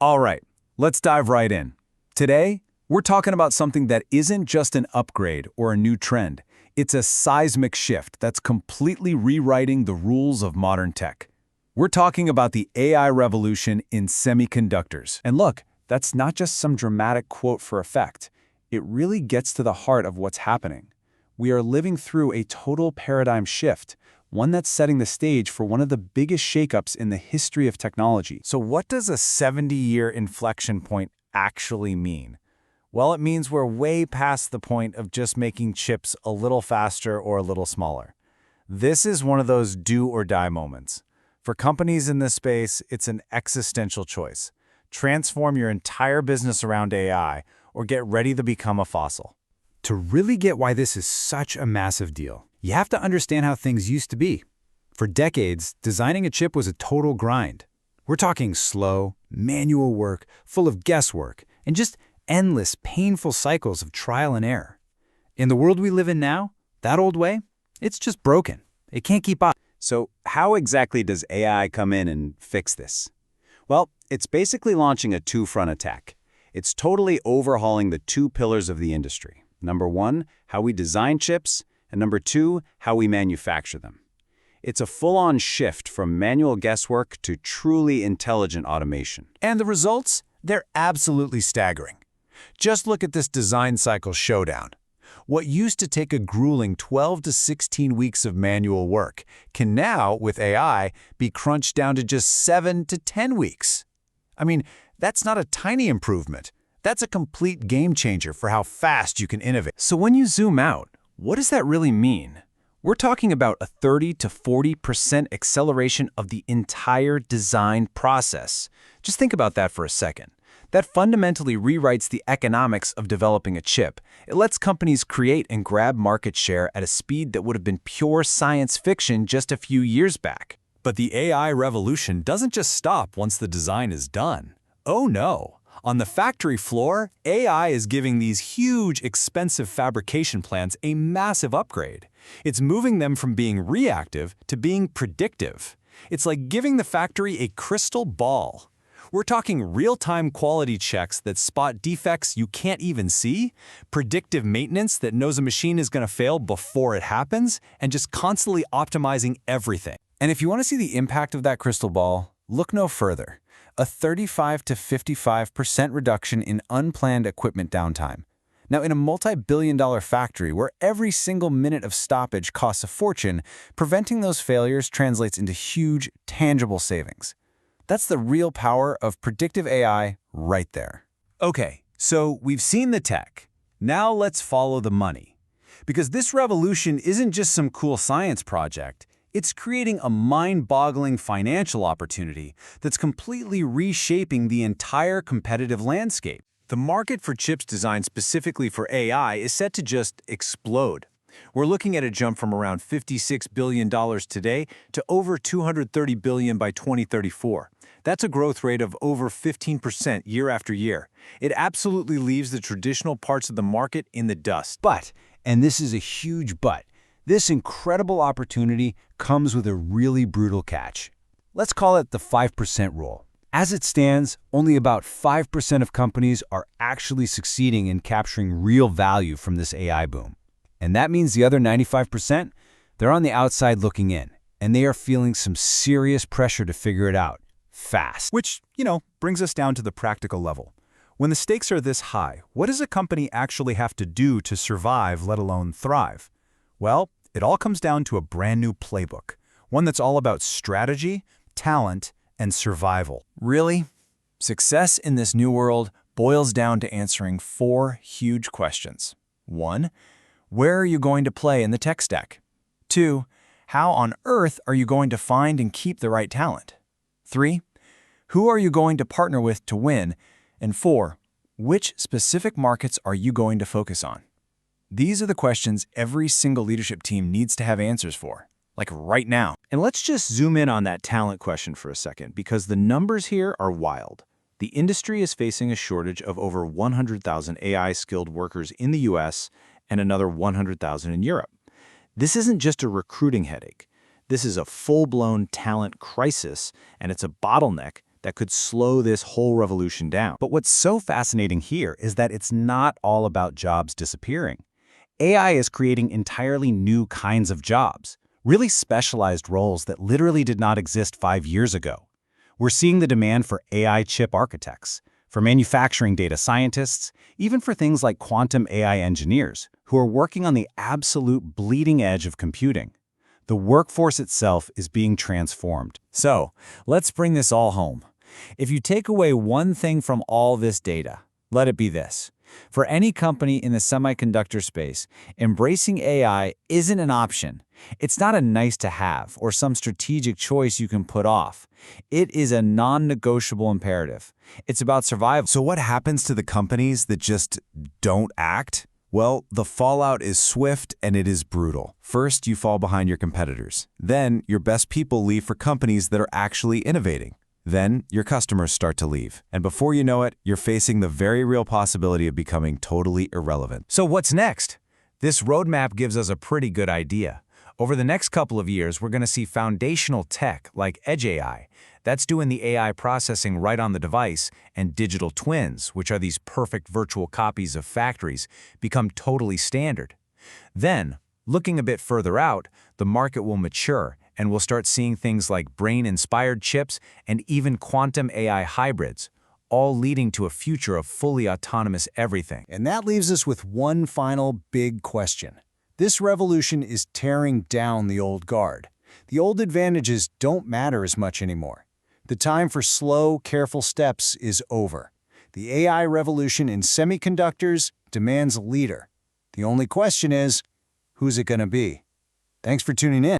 All right, let's dive right in. Today, we're talking about something that isn't just an upgrade or a new trend. It's a seismic shift that's completely rewriting the rules of modern tech. We're talking about the AI revolution in semiconductors. And look, that's not just some dramatic quote for effect. It really gets to the heart of what's happening. We are living through a total paradigm shift, one that's setting the stage for one of the biggest shakeups in the history of technology. So what does a 70-year inflection point actually mean? Well, it means we're way past the point of just making chips a little faster or a little smaller. This is one of those do-or-die moments. For companies in this space, it's an existential choice. Transform your entire business around AI or get ready to become a fossil. To really get why this is such a massive deal, you have to understand how things used to be. For decades, designing a chip was a total grind. We're talking slow, manual work, full of guesswork, and just endless, painful cycles of trial and error. In the world we live in now, that old way, it's just broken. It can't keep up. So how exactly does AI come in and fix this? Well, it's basically launching a two-front attack. It's totally overhauling the two pillars of the industry. Number one, how we design chips, and number two, how we manufacture them. It's a full-on shift from manual guesswork to truly intelligent automation. And the results? They're absolutely staggering. Just look at this design cycle showdown. What used to take a grueling 12 to 16 weeks of manual work can now, with AI, be crunched down to just 7 to 10 weeks. I mean, that's not a tiny improvement. That's a complete game changer for how fast you can innovate. So when you zoom out, what does that really mean? We're talking about a 30 to 40% acceleration of the entire design process. Just think about that for a second. That fundamentally rewrites the economics of developing a chip. It lets companies create and grab market share at a speed that would have been pure science fiction just a few years back. But the AI revolution doesn't just stop once the design is done. Oh no! On the factory floor, AI is giving these huge, expensive fabrication plants a massive upgrade. It's moving them from being reactive to being predictive. It's like giving the factory a crystal ball. We're talking real-time quality checks that spot defects you can't even see, predictive maintenance that knows a machine is going to fail before it happens, and just constantly optimizing everything. And if you want to see the impact of that crystal ball, look no further. A 35 to 55% reduction in unplanned equipment downtime. Now, in a multi-billion-dollar factory where every single minute of stoppage costs a fortune, preventing those failures translates into huge, tangible savings. That's the real power of predictive AI right there. Okay, so we've seen the tech. Now let's follow the money. Because this revolution isn't just some cool science project. It's creating a mind-boggling financial opportunity that's completely reshaping the entire competitive landscape. The market for chips designed specifically for AI is set to just explode. We're looking at a jump from around $56 billion today to over $230 billion by 2034. That's a growth rate of over 15% year after year. It absolutely leaves the traditional parts of the market in the dust. But, and this is a huge but, this incredible opportunity comes with a really brutal catch. Let's call it the 5% rule. As it stands, only about 5% of companies are actually succeeding in capturing real value from this AI boom. And that means the other 95%, they're on the outside looking in, and they are feeling some serious pressure to figure it out fast. Which, brings us down to the practical level. When the stakes are this high, what does a company actually have to do to survive, let alone thrive? Well, it all comes down to a brand new playbook, one that's all about strategy, talent, and survival. Really? Success in this new world boils down to answering 4 huge questions. 1. Where are you going to play in the tech stack? 2. How on earth are you going to find and keep the right talent? 3. Who are you going to partner with to win? And 4. Which specific markets are you going to focus on? These are the questions every single leadership team needs to have answers for, like right now. And let's just zoom in on that talent question for a second, because the numbers here are wild. The industry is facing a shortage of over 100,000 AI-skilled workers in the US and another 100,000 in Europe. This isn't just a recruiting headache. This is a full-blown talent crisis, and it's a bottleneck that could slow this whole revolution down. But what's so fascinating here is that it's not all about jobs disappearing. AI is creating entirely new kinds of jobs, really specialized roles that literally did not exist 5 years ago. We're seeing the demand for AI chip architects, for manufacturing data scientists, even for things like quantum AI engineers, who are working on the absolute bleeding edge of computing. The workforce itself is being transformed. So, let's bring this all home. If you take away one thing from all this data, let it be this. For any company in the semiconductor space, embracing AI isn't an option. It's not a nice-to-have or some strategic choice you can put off. It is a non-negotiable imperative. It's about survival. So what happens to the companies that just don't act? Well, the fallout is swift and it is brutal. First, you fall behind your competitors. Then, your best people leave for companies that are actually innovating. Then, your customers start to leave. And before you know it, you're facing the very real possibility of becoming totally irrelevant. So what's next? This roadmap gives us a pretty good idea. Over the next couple of years, we're going to see foundational tech like Edge AI. That's doing the AI processing right on the device, and digital twins, which are these perfect virtual copies of factories, become totally standard. Then, looking a bit further out, the market will mature, and we'll start seeing things like brain-inspired chips and even quantum AI hybrids, all leading to a future of fully autonomous everything. And that leaves us with one final big question. This revolution is tearing down the old guard. The old advantages don't matter as much anymore. The time for slow, careful steps is over. The AI revolution in semiconductors demands a leader. The only question is, who's it going to be? Thanks for tuning in.